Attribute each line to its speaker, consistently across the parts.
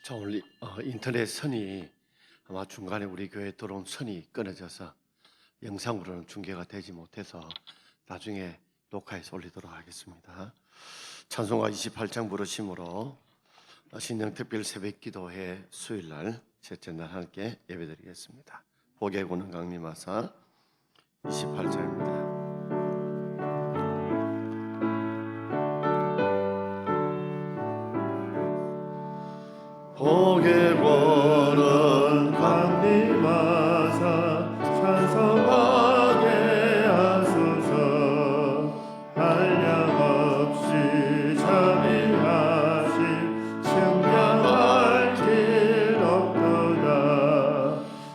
Speaker 1: 자, 오늘 인터넷 선이 아마 중간에 우리 교회에 들어온 선이 끊어져서 영상으로는 중계가 되지 못해서 나중에 녹화해서 올리도록 하겠습니다. 찬송가 28장 부르심으로 신령특별 새벽기도회 수요일날 셋째 날 함께 예배드리겠습니다. 보계군은 강림하사 28장입니다.
Speaker 2: 보계권은 강림하사 찬송하게 하소서. 한량없이 자비하심 증명할 길 없도다.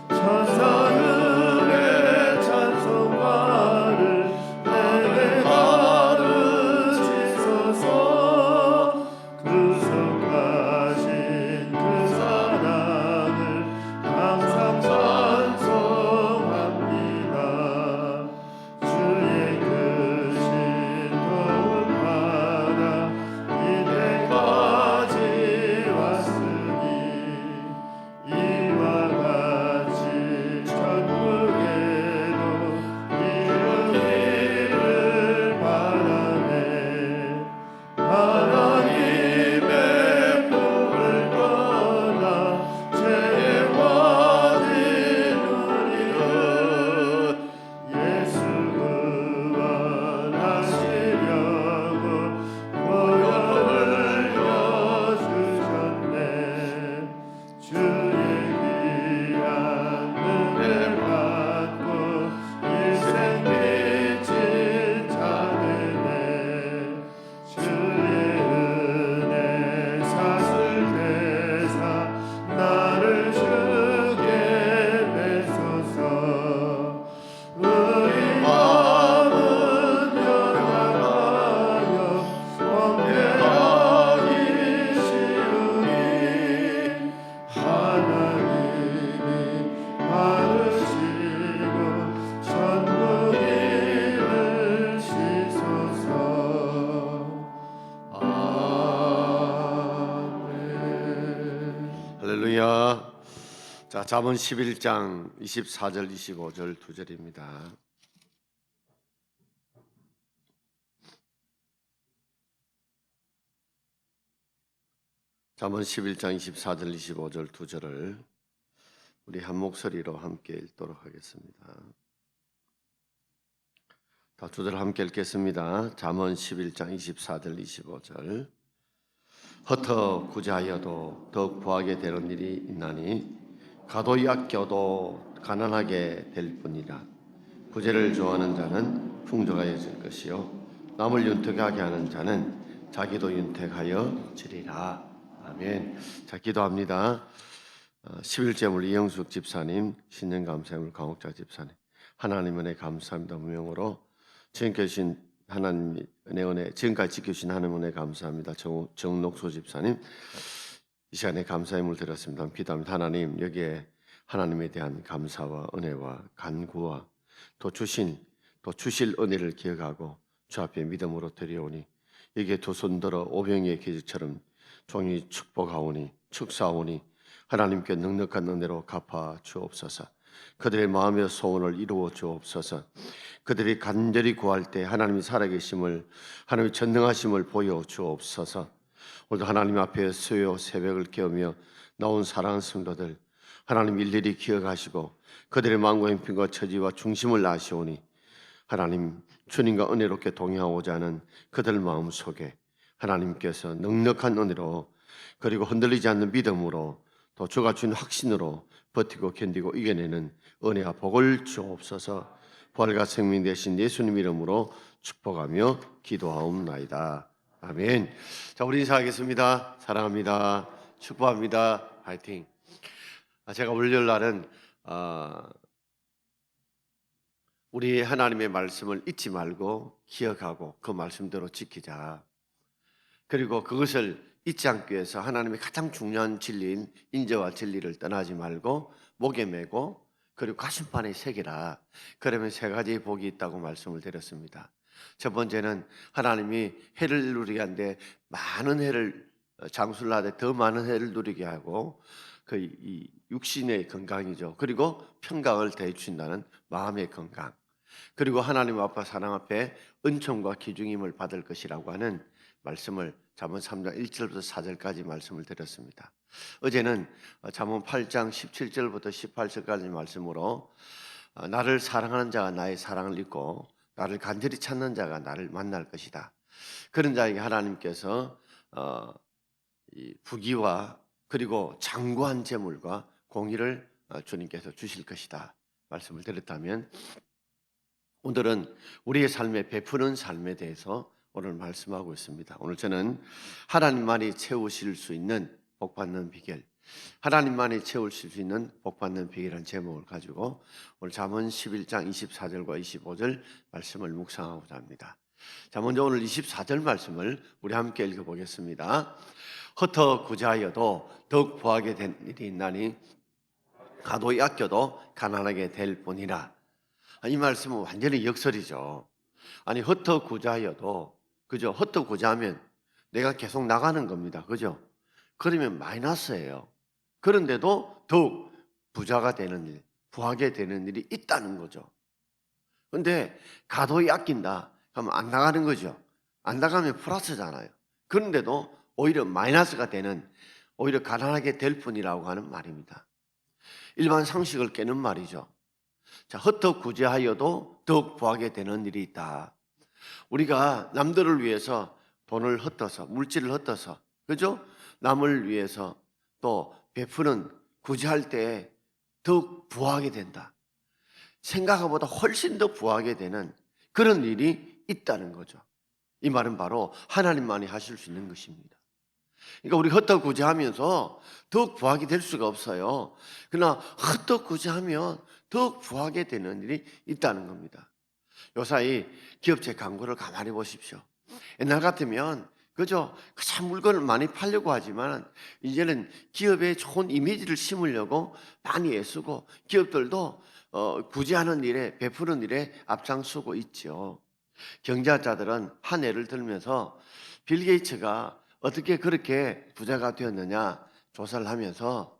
Speaker 2: 천사들의 찬송가를 내게 가르치소서. 그 성가신 그 사랑을 항상 찬송합니다. 주의 크신 도움 받아 이때까지 왔으니 이와 같이 천국에도 이르기를 바라네. 하나님의 품을 떠나 죄에 빠진 우리는 예수 구원하시려고 보혈을 흘려주셨네. 주의 귀한 은혜 받고 일생 미친 자되네. 주의 은혜 사슬대사 나를 주게 되소서. 우리 마음은 변화하여 원대하기 쉬우니 하나님이 받으시고 천국 이르시소서. 아멘.
Speaker 1: 할렐루야. 자, 잠언 11장 24절 25절 두 절입니다. 잠언 11장 24절 25절 두 절을 우리 한 목소리로 함께 읽도록 하겠습니다. 다 두 절 함께 읽겠습니다. 잠언 11장 24절 25절. 흩어 구제하여도 더욱 구하게 되는 일이 있나니 가도이 아껴도 가난하게 될 뿐이라. 구제를 좋아하는 자는 풍족하여질 것이요 남을 윤택하게 하는 자는 자기도 윤택하여 지리라. 아멘. 자, 기도합니다. 11제물 이영숙 집사님, 신년감사예물 강옥자 집사님, 하나님 은혜 감사합니다. 무명으로 지금까지 하나님 은혜 지금까지 지켜주신 하나님 은혜 감사합니다. 정록소 집사님, 이 시간에 감사의 물 드렸습니다. 기도합니다. 하나님, 여기에 하나님에 대한 감사와 은혜와 간구와 또 주실 은혜를 기억하고 주 앞에 믿음으로 드려오니 여기에 두 손 들어 오병이의 기적처럼 종이 축복하오니 축사하오니 하나님께 넉넉한 은혜로 갚아 주옵소서. 그들의 마음의 소원을 이루어 주옵소서. 그들이 간절히 구할 때 하나님이 살아계심을, 하나님의 전능하심을 보여 주옵소서. 오늘도 하나님 앞에 수요 새벽을 깨우며 나온 사랑하는 성도들 하나님 일일이 기억하시고 그들의 마음과 형편과 처지와 중심을 아시오니 하나님 주님과 은혜롭게 동행하고자 하는 그들 마음 속에 하나님께서 넉넉한 은혜로 그리고 흔들리지 않는 믿음으로 또 주가 준 확신으로 버티고 견디고 이겨내는 은혜와 복을 주옵소서. 부활과 생명 되신 예수님 이름으로 축복하며 기도하옵나이다. 아멘. 자, 우리 인사하겠습니다. 사랑합니다. 축복합니다. 파이팅. 제가 월요일 날은 우리 하나님의 말씀을 잊지 말고 기억하고 그 말씀대로 지키자. 그리고 그것을 잊지 않기 위해서 하나님의 가장 중요한 진리인 인자와 진리를 떠나지 말고 목에 메고 그리고 가슴판에 새기라. 그러면 세 가지 복이 있다고 말씀을 드렸습니다. 첫 번째는 하나님이 해를 누리게 하는데 많은 해를 장수를 하되 더 많은 해를 누리게 하고 그 이 육신의 건강이죠. 그리고 평강을 대주신다는 마음의 건강. 그리고 하나님 아빠 사랑 앞에 은총과 기중임을 받을 것이라고 하는 말씀을 잠언 3장 1절부터 4절까지 말씀을 드렸습니다. 어제는 잠언 8장 17절부터 18절까지 말씀으로 나를 사랑하는 자가 나의 사랑을 잊고 나를 간절히 찾는 자가 나를 만날 것이다. 그런 자에게 하나님께서 이 부귀와 그리고 장구한 재물과 공의를 주님께서 주실 것이다 말씀을 드렸다면, 오늘은 우리의 삶에 베푸는 삶에 대해서 오늘 말씀하고 있습니다. 오늘 저는 하나님만이 채우실 수 있는 복받는 비결, 하나님만이 채우실 수 있는 복받는 비결이라는 제목을 가지고 오늘 잠언 11장 24절과 25절 말씀을 묵상하고자 합니다. 자, 먼저 오늘 24절 말씀을 우리 함께 읽어보겠습니다. 흩어 구제하여도 더욱 부하게 된 일이 있나니 가도히 아껴도 가난하게 될 뿐이라. 이 말씀은 완전히 역설이죠. 아니, 흩어 구제하여도, 그죠? 흩어 구제하면 내가 계속 나가는 겁니다. 그죠? 그러면 마이너스예요. 그런데도 더욱 부자가 되는 일, 부하게 되는 일이 있다는 거죠. 근데 가도히 아낀다 하면 안 나가는 거죠. 안 나가면 플러스잖아요. 그런데도 오히려 마이너스가 되는, 오히려 가난하게 될 뿐이라고 하는 말입니다. 일반 상식을 깨는 말이죠. 자, 흩어 구제하여도 더욱 부하게 되는 일이 있다. 우리가 남들을 위해서 돈을 흩어서, 물질을 흩어서, 그죠? 남을 위해서 또 베푸는, 구제할 때 더욱 부하게 된다. 생각보다 훨씬 더 부하게 되는 그런 일이 있다는 거죠. 이 말은 바로 하나님만이 하실 수 있는 것입니다. 그러니까 우리 흩어 구제하면서 더욱 부하게 될 수가 없어요. 그러나 흩어 구제하면 더욱 부하게 되는 일이 있다는 겁니다. 요사이 기업체 광고를 가만히 보십시오. 옛날 같으면 그죠? 참 물건을 많이 팔려고 하지만 이제는 기업에 좋은 이미지를 심으려고 많이 애쓰고 기업들도 구제하는 일에, 베푸는 일에 앞장서고 있죠. 경제학자들은 한 예를 들면서 빌 게이츠가 어떻게 그렇게 부자가 되었느냐 조사를 하면서,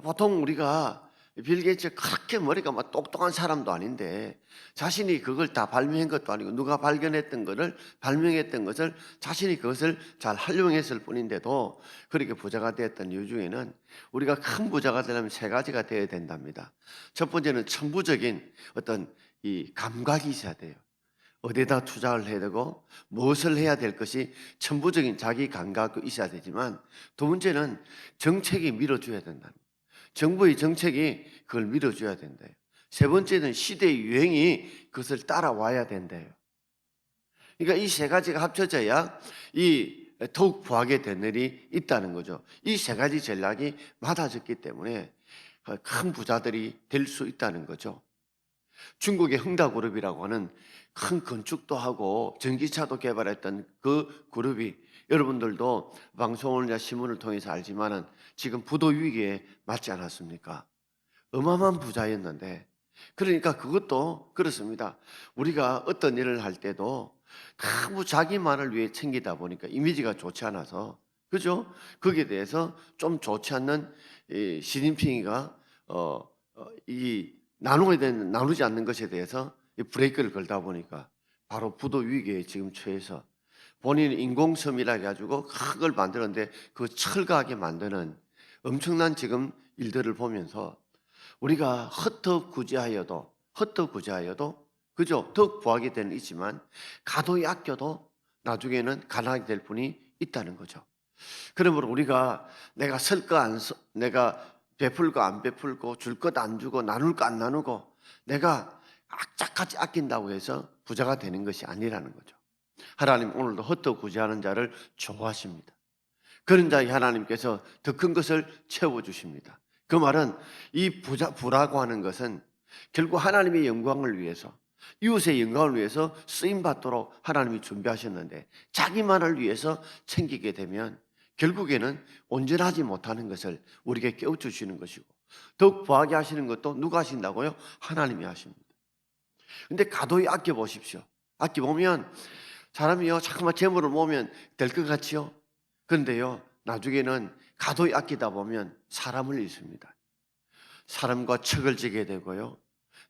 Speaker 1: 보통 우리가 빌 게이츠 그렇게 머리가 막 똑똑한 사람도 아닌데 자신이 그걸 다 발명한 것도 아니고 누가 발견했던 것을, 발명했던 것을 자신이 그것을 잘 활용했을 뿐인데도 그렇게 부자가 되었던 이유 중에는, 우리가 큰 부자가 되려면 세 가지가 되어야 된답니다. 첫 번째는 천부적인 어떤 이 감각이 있어야 돼요. 어디에다 투자를 해야 되고 무엇을 해야 될 것이 천부적인 자기 감각도 있어야 되지만, 두 번째는 정책이 밀어줘야 된다. 정부의 정책이 그걸 밀어줘야 된대요. 세 번째는 시대의 유행이 그것을 따라와야 된대요. 그러니까 이 세 가지가 합쳐져야 이 더욱 부하게 된 일이 있다는 거죠. 이 세 가지 전략이 맞아졌기 때문에 큰 부자들이 될 수 있다는 거죠. 중국의 흥다그룹이라고 하는 큰 건축도 하고 전기차도 개발했던 그 그룹이, 여러분들도 방송이나 신문을 통해서 알지만은 지금 부도 위기에 맞지 않았습니까? 어마어마한 부자였는데, 그러니까 그것도 그렇습니다. 우리가 어떤 일을 할 때도 너무 자기만을 위해 챙기다 보니까 이미지가 좋지 않아서, 그죠? 거기에 대해서 좀 좋지 않는 이 시진핑이가 이 나누지 않는 것에 대해서 이 브레이크를 걸다 보니까 바로 부도 위기에 지금 처해서 본인이 인공섬이라 해가지고 큰 걸 만들었는데 그 철가하게 만드는 엄청난 지금 일들을 보면서, 우리가 흩어 구제하여도 그죠? 더욱 부하게 되는 있지만 가도히 아껴도 나중에는 가난하게 될 분이 있다는 거죠. 그러므로 우리가 내가 내가 베풀 거 안 베풀고 줄 것 안 주고 나눌 거 안 나누고 내가 악착같이 아낀다고 해서 부자가 되는 것이 아니라는 거죠. 하나님 오늘도 헛되고 구제하는 자를 좋아하십니다. 그런 자에게 하나님께서 더 큰 것을 채워주십니다. 그 말은 이 부라고 하는 것은 결국 하나님의 영광을 위해서, 이웃의 영광을 위해서 쓰임받도록 하나님이 준비하셨는데, 자기만을 위해서 챙기게 되면 결국에는 온전하지 못하는 것을 우리에게 깨우쳐주시는 것이고, 더욱 부하게 하시는 것도 누가 하신다고요? 하나님이 하십니다. 근데 가도히 아껴보십시오. 아껴보면 사람이요, 자꾸만 재물을 모으면 될 것 같지요? 그런데요, 나중에는 가도히 아끼다 보면 사람을 잃습니다. 사람과 척을 지게 되고요.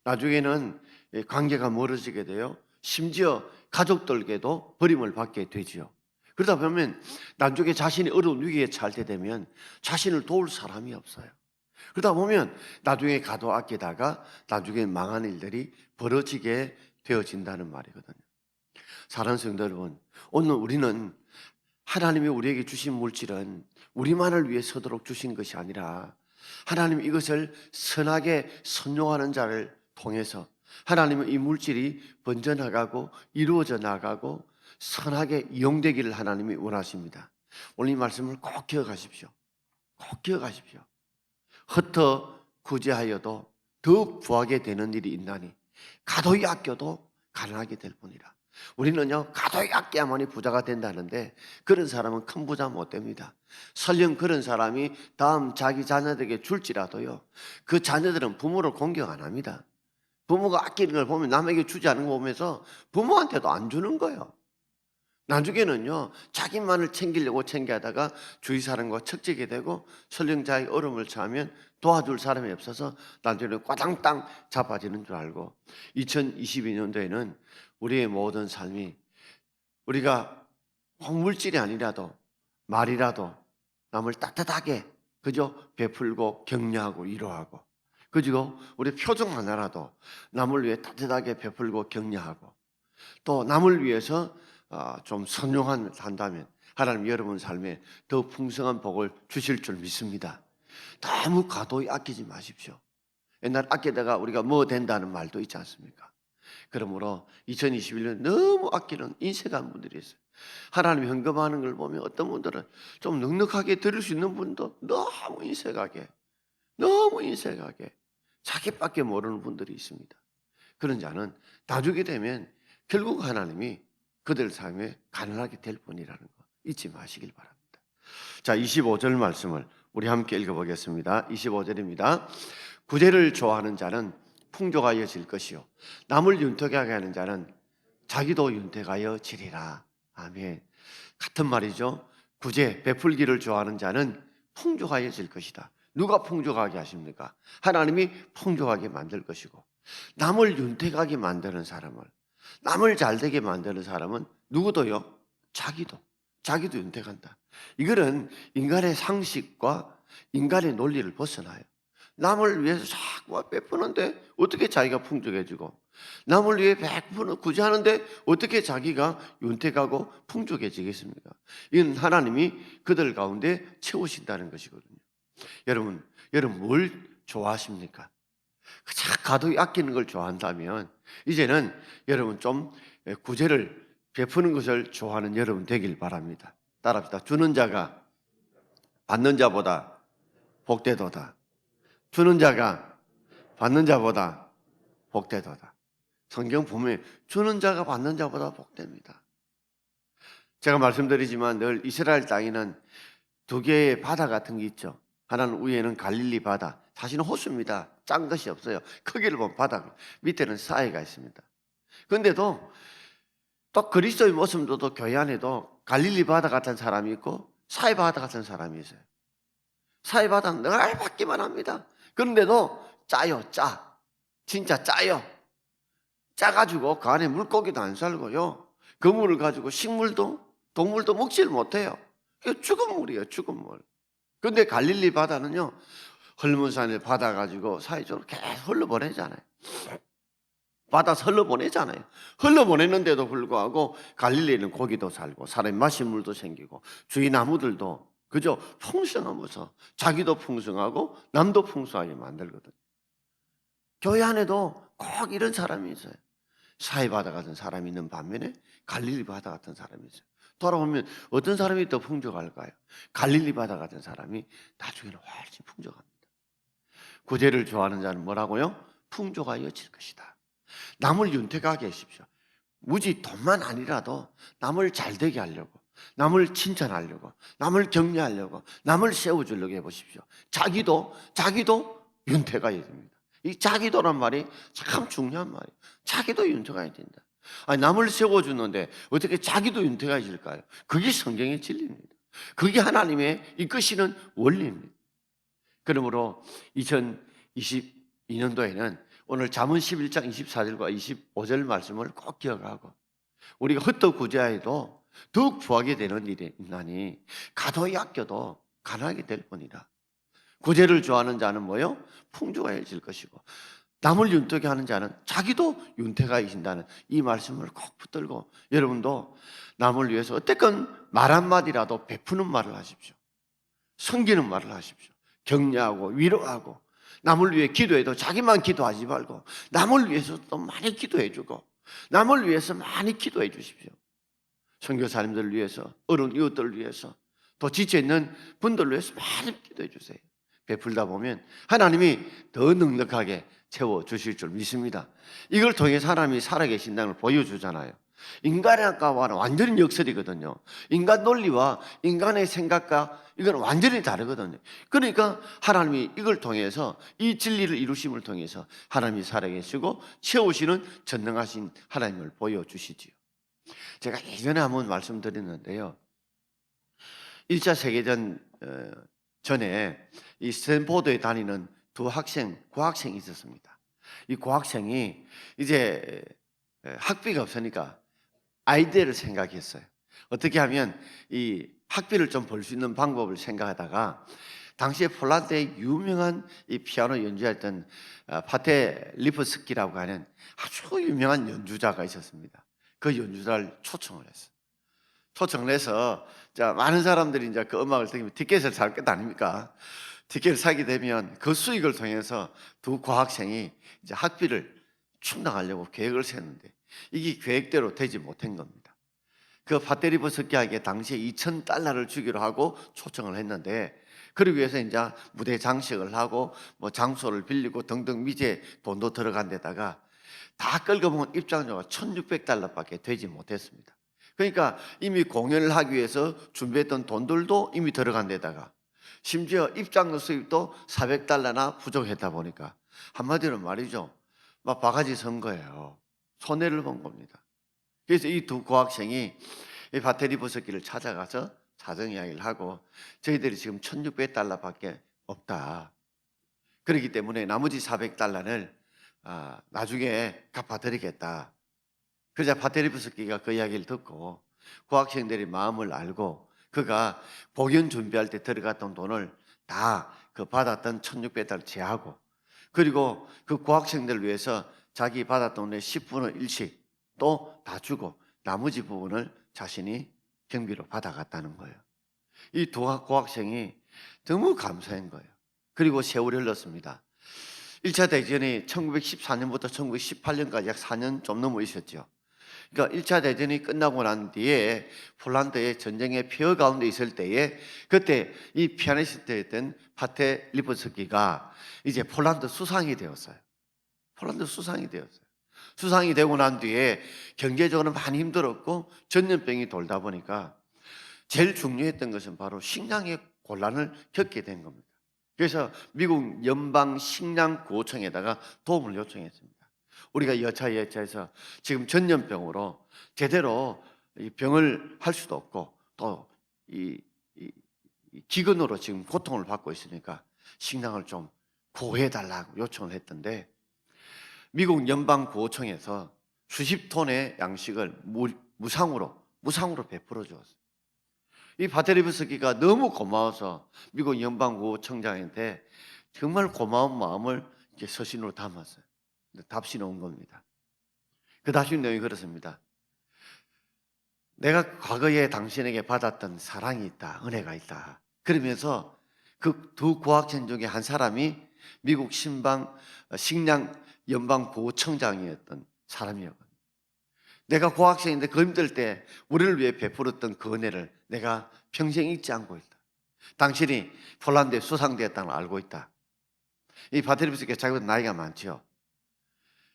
Speaker 1: 나중에는 관계가 멀어지게 돼요. 심지어 가족들에게도 버림을 받게 되지요. 그러다 보면 나중에 자신이 어려운 위기에 처할 때 되면 자신을 도울 사람이 없어요. 그러다 보면 나중에 가도 아끼다가 나중에 망하는 일들이 벌어지게 되어진다는 말이거든요. 사랑하는 성도 여러분, 오늘 우리는 하나님이 우리에게 주신 물질은 우리만을 위해 서도록 주신 것이 아니라 하나님이 이것을 선하게 선용하는 자를 통해서 하나님은 이 물질이 번져나가고 이루어져 나가고 선하게 이용되기를 하나님이 원하십니다. 오늘 이 말씀을 꼭 기억하십시오. 꼭 기억하십시오. 흩어 구제하여도 더욱 부하게 되는 일이 있나니 가도히 아껴도 가난하게 될 뿐이라. 우리는요, 가도히 아껴야만이 부자가 된다는데 그런 사람은 큰 부자 못 됩니다. 설령 그런 사람이 다음 자기 자녀들에게 줄지라도요, 그 자녀들은 부모를 공경 안 합니다. 부모가 아끼는 걸 보면 남에게 주지 않은 거 보면서 부모한테도 안 주는 거예요. 나중에는요, 자기만을 챙기려고 챙겨하다가 주위 사람과 척지게 되고 설령 자기 어려움을 처하면 도와줄 사람이 없어서 나중에 꽈당땅 자빠지는 줄 알고 2022년도에는 우리의 모든 삶이 우리가 물질이 아니라도 말이라도 남을 따뜻하게 그저 베풀고 격려하고 위로하고 그리고 우리 표정 하나라도 남을 위해 따뜻하게 베풀고 격려하고 또 남을 위해서 좀 선용한다면 하나님 여러분 삶에 더 풍성한 복을 주실 줄 믿습니다. 너무 과도히 아끼지 마십시오. 옛날 아끼다가 우리가 뭐 된다는 말도 있지 않습니까? 그러므로 2021년 너무 아끼는 인색한 분들이 있어요. 하나님 현금하는 걸 보면 어떤 분들은 좀 넉넉하게 드릴 수 있는 분도 너무 인색하게 자기밖에 모르는 분들이 있습니다. 그런 자는 나중에 되면 결국 하나님이 그들 삶에 가난하게 될 뿐이라는 거 잊지 마시길 바랍니다. 자, 25절 말씀을 우리 함께 읽어보겠습니다. 25절입니다. 구제를 좋아하는 자는 풍족하여 질 것이요 남을 윤택하게 하는 자는 자기도 윤택하여 지리라. 아멘. 같은 말이죠. 구제, 베풀기를 좋아하는 자는 풍족하여 질 것이다. 누가 풍족하게 하십니까? 하나님이 풍족하게 만들 것이고 남을 윤택하게 만드는 사람을 남을 잘되게 만드는 사람은 누구도요? 자기도 윤택한다. 이거는 인간의 상식과 인간의 논리를 벗어나요. 남을 위해서 자꾸 베푸는데 어떻게 자기가 풍족해지고 남을 위해 베푸는 구제하는데 어떻게 자기가 윤택하고 풍족해지겠습니까? 이건 하나님이 그들 가운데 채우신다는 것이거든요. 여러분 뭘 좋아하십니까? 가도히 아끼는 걸 좋아한다면 이제는 여러분 좀 구제를 베푸는 것을 좋아하는 여러분 되길 바랍니다. 따라합시다. 주는 자가 받는 자보다 복되도다. 주는 자가 받는 자보다 복되도다. 성경 보면 주는 자가 받는 자보다 복됩니다. 제가 말씀드리지만 늘 이스라엘 땅에는 두 개의 바다 같은 게 있죠. 하나는 위에는 갈릴리 바다, 사실은 호수입니다. 짠 것이 없어요. 크기를 보면 바다, 밑에는 사해가 있습니다. 그런데도 또 그리스도의 모습도 교회 안에도 갈릴리 바다 같은 사람이 있고 사해 바다 같은 사람이 있어요. 사해 바다는 늘 받기만 합니다. 그런데도 짜요, 진짜 짜요. 짜가지고 그 안에 물고기도 안 살고요. 그 물을 가지고 식물도 동물도 먹지를 못해요. 이거 죽은 물이에요, 죽은 물. 그런데 갈릴리 바다는요, 헐문산을 받아가지고 사이쪽으로 계속 흘러보내잖아요. 받아서 흘러보내잖아요. 흘러보내는데도 불구하고 갈릴리는 고기도 살고 사람이 마실 물도 생기고 주위 나무들도 그저 풍성하면서 자기도 풍성하고 남도 풍성하게 만들거든요. 교회 안에도 꼭 이런 사람이 있어요. 사해바다 같은 사람이 있는 반면에 갈릴리 바다 같은 사람이 있어요. 돌아보면 어떤 사람이 더 풍족할까요? 갈릴리 바다 같은 사람이 나중에는 훨씬 풍족합니다. 구제를 좋아하는 자는 뭐라고요? 풍족하여 질 것이다. 남을 윤택하게 하십시오. 무지 돈만 아니라도 남을 잘되게 하려고, 남을 칭찬하려고, 남을 격려하려고, 남을 세워주려고 해보십시오. 자기도 윤택하여야 됩니다. 이 자기도란 말이 참 중요한 말이에요. 자기도 윤택해야 된다. 아니, 남을 세워주는데 어떻게 자기도 윤택해질까요? 그게 성경의 진리입니다. 그게 하나님의 이끄시는 원리입니다. 그러므로 2022년도에는 오늘 잠언 11장 24절과 25절 말씀을 꼭 기억하고 우리가 흩어구제하여도 더욱 부하게 되는 일이 있나니 가도히 아껴도 가난하게 될 뿐이다. 구제를 좋아하는 자는 뭐요? 풍족해질 것이고 남을 윤택하게 하는 자는 자기도 윤택하게 해진다는 이 말씀을 꼭 붙들고 여러분도 남을 위해서 어쨌건 말 한마디라도 베푸는 말을 하십시오. 섬기는 말을 하십시오. 격려하고 위로하고 남을 위해 기도해도 자기만 기도하지 말고 남을 위해서 또 많이 기도해 주고 남을 위해서 많이 기도해 주십시오. 선교사님들을 위해서, 어려운 이웃들을 위해서, 또 지쳐있는 분들을 위해서 많이 기도해 주세요. 베풀다 보면 하나님이 더 넉넉하게 채워주실 줄 믿습니다. 이걸 통해 사람이 살아계신다는 걸 보여주잖아요. 인간의 아까와는 완전히 역설이거든요. 인간 논리와 인간의 생각과 이건 완전히 다르거든요. 그러니까 하나님이 이걸 통해서 이 진리를 이루심을 통해서 하나님이 살아계시고 채우시는 전능하신 하나님을 보여주시지요. 제가 예전에 한번 말씀드렸는데요. 1차 세계전 전에 이 스탠포드에 다니는 두 고학생이 있었습니다. 이 고학생이 이제 학비가 없으니까 아이디어를 생각했어요. 어떻게 하면 이 학비를 좀 벌 수 있는 방법을 생각하다가 당시에 폴란드의 유명한 이 피아노 연주했던 파테 리프스키라고 하는 아주 유명한 연주자가 있었습니다. 그 연주자를 초청을 했어요. 초청을 해서 자, 많은 사람들이 이제 그 음악을 들으면 티켓을 살 것 아닙니까? 티켓을 사게 되면 그 수익을 통해서 두 고학생이 이제 학비를 충당하려고 계획을 세웠는데 이게 계획대로 되지 못한 겁니다. 그 파테리브스키에게 당시에 $2,000를 주기로 하고 초청을 했는데 그러기 위해서 이제 무대 장식을 하고 뭐 장소를 빌리고 등등 미제 돈도 들어간 데다가 다 끌고 보면 입장료가 $1,600밖에 되지 못했습니다. 그러니까 이미 공연을 하기 위해서 준비했던 돈들도 이미 들어간 데다가 심지어 입장료 수입도 $400나 부족했다 보니까 한마디로 말이죠. 막 바가지 선 거예요. 손해를 본 겁니다. 그래서 이 두 고학생이 이 바테리브스키를 찾아가서 사정 이야기를 하고 저희들이 지금 $1,600밖에 없다. 그렇기 때문에 나머지 $400를 나중에 갚아드리겠다. 그러자 바테리브스키가 그 이야기를 듣고 고학생들의 마음을 알고 그가 공연 준비할 때 들어갔던 돈을 다 그 받았던 $1,600 제하고 그리고 그 고학생들을 위해서 자기 받았던 돈의 10분의 1씩 또 다 주고 나머지 부분을 자신이 경비로 받아갔다는 거예요. 이 두 고학생이 너무 감사한 거예요. 그리고 세월이 흘렀습니다. 1차 대전이 1914년부터 1918년까지 약 4년 좀 넘어 있었죠. 그러니까 1차 대전이 끝나고 난 뒤에 폴란드의 전쟁의 폐허 가운데 있을 때에 그때 이 피아니스트였던 파테 리프스키가 이제 폴란드 수상이 되었어요. 폴란드 수상이 되었어요. 수상이 되고 난 뒤에 경제적으로 많이 힘들었고 전염병이 돌다 보니까 제일 중요했던 것은 바로 식량의 곤란을 겪게 된 겁니다. 그래서 미국 연방 식량구호청에다가 도움을 요청했습니다. 우리가 여차여차해서 지금 전염병으로 제대로 이 병을 할 수도 없고 또 이 기근으로 지금 고통을 받고 있으니까 식량을 좀 구해달라고 요청을 했던데 미국 연방구호청에서 수십 톤의 양식을 무상으로 베풀어 주었어요. 이 바테리브스키가 너무 고마워서 미국 연방구호청장한테 정말 고마운 마음을 이렇게 서신으로 담았어요. 답신이 온 겁니다. 그 답신 내용이 그렇습니다. 내가 과거에 당신에게 받았던 사랑이 있다, 은혜가 있다. 그러면서 그 두 고학생 중에 한 사람이 미국 식량 연방구호청장이었던 사람이었거든요. 내가 고학생인데 그 힘들 때 우리를 위해 베풀었던 그 은혜를 내가 평생 잊지 않고 있다. 당신이 폴란드에 수상되었다는 걸 알고 있다. 이 바테리브스키가 자기보다 나이가 많지요.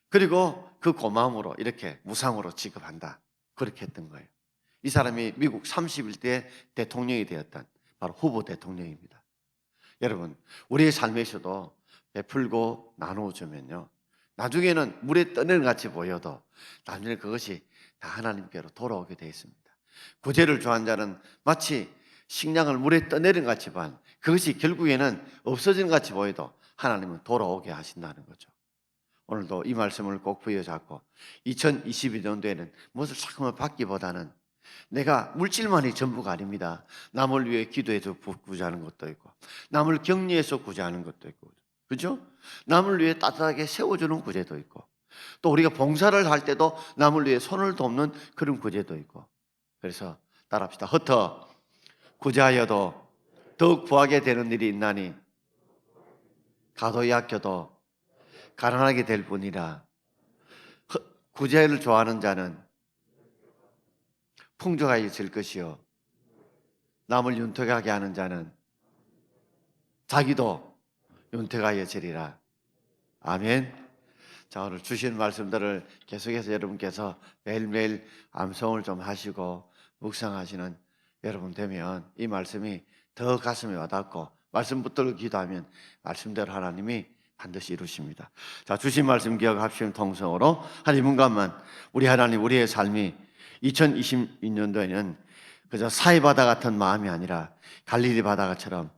Speaker 1: 그리고 그 고마움으로 이렇게 무상으로 지급한다. 그렇게 했던 거예요. 이 사람이 미국 31대 대통령이 되었던 바로 후보 대통령입니다. 여러분, 우리의 삶에서도 베풀고 나누어주면요, 나중에는 물에 떠내는 같이 보여도 나중에 그것이 다 하나님께로 돌아오게 되어 있습니다. 구제를 좋아하는 자는 마치 식량을 물에 떠내린 것 같지만 그것이 결국에는 없어진 것 같이 보여도 하나님은 돌아오게 하신다는 거죠. 오늘도 이 말씀을 꼭 부여잡고 2022년도에는 무엇을 자꾸만 받기보다는 내가 물질만이 전부가 아닙니다. 남을 위해 기도해서 구제하는 것도 있고 남을 격려해서 구제하는 것도 있고, 그죠? 남을 위해 따뜻하게 세워주는 구제도 있고, 또 우리가 봉사를 할 때도 남을 위해 손을 돕는 그런 구제도 있고. 그래서 따라합시다. 흩어 구제하여도 더욱 구하게 되는 일이 있나니 가도히 아껴도 가난하게 될 뿐이라. 구제를 좋아하는 자는 풍족하게 것이요 남을 윤택하게 하는 자는 자기도 윤택하게 지리라. 아멘. 자, 오늘 주신 말씀들을 계속해서 여러분께서 매일매일 암송을 좀 하시고 묵상하시는 여러분 되면 이 말씀이 더 가슴에 와닿고 말씀 붙들고 기도하면 말씀대로 하나님이 반드시 이루십니다. 자, 주신 말씀 기억합시면 통성으로 한 2분간만 우리 하나님, 우리의 삶이 2022년도에는 그저 사해 바다 같은 마음이 아니라 갈릴리 바다처럼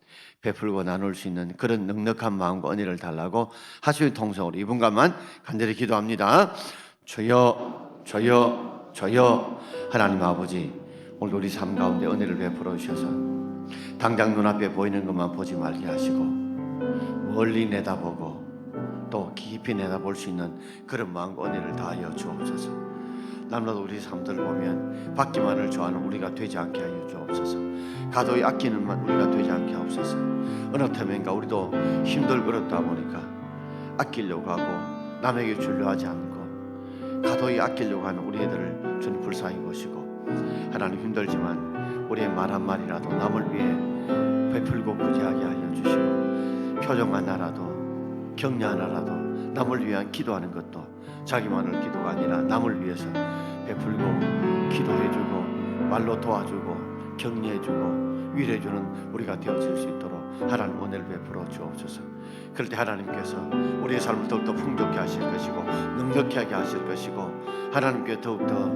Speaker 1: 베풀고 나눌 수 있는 그런 넉넉한 마음과 은혜를 달라고 하시는 통성으로 2분간만 간절히 기도합니다. 주여, 주여, 주여. 하나님 아버지, 오늘 우리 삶 가운데 은혜를 베풀어 주셔서 당장 눈앞에 보이는 것만 보지 말게 하시고 멀리 내다보고 또 깊이 내다볼 수 있는 그런 마음과 은혜를 다하여 주옵소서. 남라도 우리 삶들을 보면 받기만을 좋아하는 우리가 되지 않게 하여 주옵소서. 가도히 아끼는만 우리가 되지 않게 하옵소서. 어느 틈엔가 우리도 힘들고 그렇다 보니까 아끼려고 하고 남에게 주려 하지 않고 가도히 아끼려고 하는 우리 애들을 주님 불쌍히 보시고, 하나님 힘들지만 우리의 말 한마디라도 남을 위해 베풀고 구제하게 하여 주시고, 표정 하나라도 격려 하나라도 남을 위한 기도하는 것도 자기만을 기도가 아니라 남을 위해서 베풀고 기도해주고 말로 도와주고 격려해주고 위로해주는 우리가 되어질 수 있도록 하나님 은혜를 베풀어 주옵소서. 그럴 때 하나님께서 우리의 삶을 더욱더 풍족케 하실 것이고 능력하게 하실 것이고 하나님께 더욱더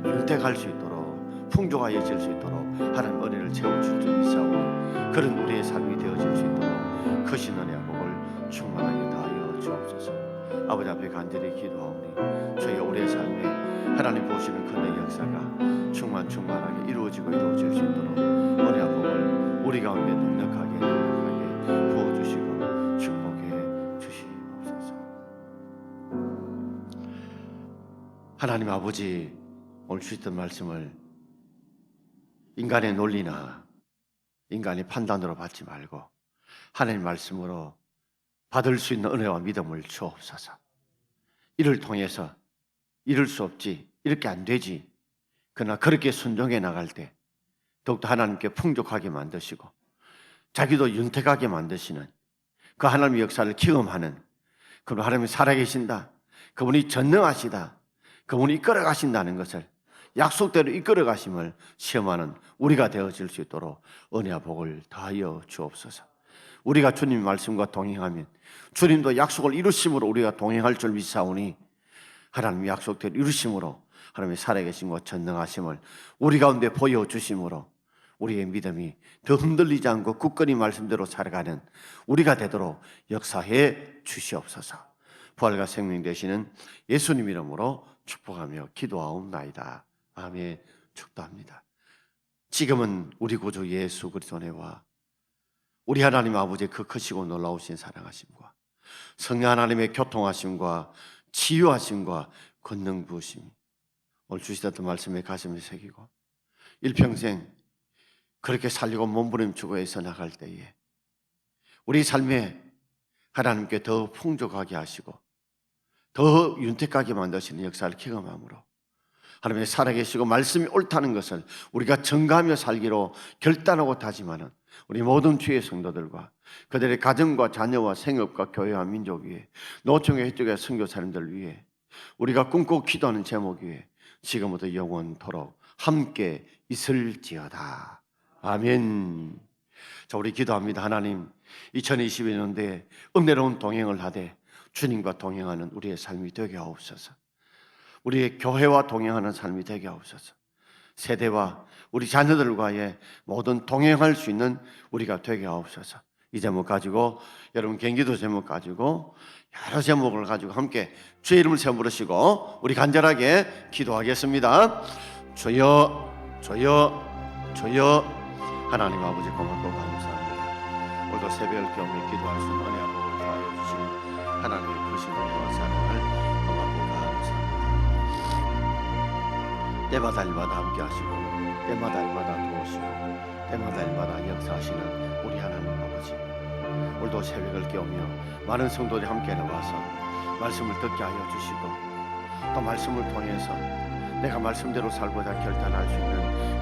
Speaker 1: 윤택할 수 있도록 풍족하여질 수 있도록 하나님 은혜를 채워줄 줄 믿사오니 그런 우리의 삶이 되어질 수 있도록 크신 은혜와 복을 충만하게 다하여 주옵소서. 아버지 앞에 간절히 기도하오니 주여 우리의 삶에 하나님 보시는 큰의 역사가 충만하게 이루어지고 이루어질 수 있도록 은혜와 복을 우리 가운데 능력하게 부어주시고 축복해 주시옵소서. 하나님 아버지, 오늘 주셨던 말씀을 인간의 논리나 인간의 판단으로 받지 말고 하나님 말씀으로 받을 수 있는 은혜와 믿음을 주옵소서. 이를 통해서 이럴 수 없지, 이렇게 안 되지, 그러나 그렇게 순종해 나갈 때 더욱더 하나님께 풍족하게 만드시고 자기도 윤택하게 만드시는 그 하나님의 역사를 경험하는, 그분 하나님이 살아계신다, 그분이 전능하시다, 그분이 이끌어 가신다는 것을 약속대로 이끌어 가심을 시험하는 우리가 되어질 수 있도록 은혜와 복을 다하여 주옵소서. 우리가 주님 말씀과 동행하면 주님도 약속을 이루심으로 우리가 동행할 줄 믿사오니 하나님 약속대로 이루심으로 하나님의 살아계심과 전능하심을 우리 가운데 보여주심으로 우리의 믿음이 더 흔들리지 않고 굳건히 말씀대로 살아가는 우리가 되도록 역사해 주시옵소서. 부활과 생명 되시는 예수님 이름으로 축복하며 기도하옵나이다. 아멘. 축도합니다. 지금은 우리 구주 예수 그리스도의 은혜와 우리 하나님 아버지의 그 크시고 놀라우신 사랑하심과 성령 하나님의 교통하심과 치유하심과 권능 부으심이 오늘 주시던 말씀에 가슴에 새기고 일평생 그렇게 살리고 몸부림치고 애써 나갈 때에 우리 삶에 하나님께 더 풍족하게 하시고 더 윤택하게 만드시는 역사를 경험함으로 하나님의 살아계시고 말씀이 옳다는 것을 우리가 증거하며 살기로 결단하고 다짐하는 우리 모든 주의 성도들과 그들의 가정과 자녀와 생업과 교회와 민족 위에 노총의 혜택의 선교사님들 위해 우리가 꿈꾸고 기도하는 제목 위에 지금부터 영원토록 함께 있을지어다. 아멘. 자, 우리 기도합니다. 하나님, 2022년도에 은혜로운 동행을 하되 주님과 동행하는 우리의 삶이 되게 하옵소서. 우리의 교회와 동행하는 삶이 되게 하옵소서. 세대와 우리 자녀들과의 모든 동행할 수 있는 우리가 되게 하옵소서. 이 제목 가지고 여러분 경기도 제목 가지고 여러 제목을 가지고 함께 주의 이름을 세워 부르시고 우리 간절하게 기도하겠습니다. 주여 주여 주여. 하나님 아버지 고맙고 감사합니다. 오늘도 새벽을 경외 기도할 수 있는 은혜 복을 더하여 주신 하나님의 크신 은혜와 사랑을 고맙고 감사합니다. 때마다 일마다 함께 하시고 때마다 일마다 도우시고 때마다 일마다 역사하시는 우리 하나님 아버지, 오늘도 새벽을 깨우며 많은 성도들이 함께 나와서 말씀을 듣게 하여 주시고 또 말씀을 통해서 내가 말씀대로 살고자 결단할 수 있는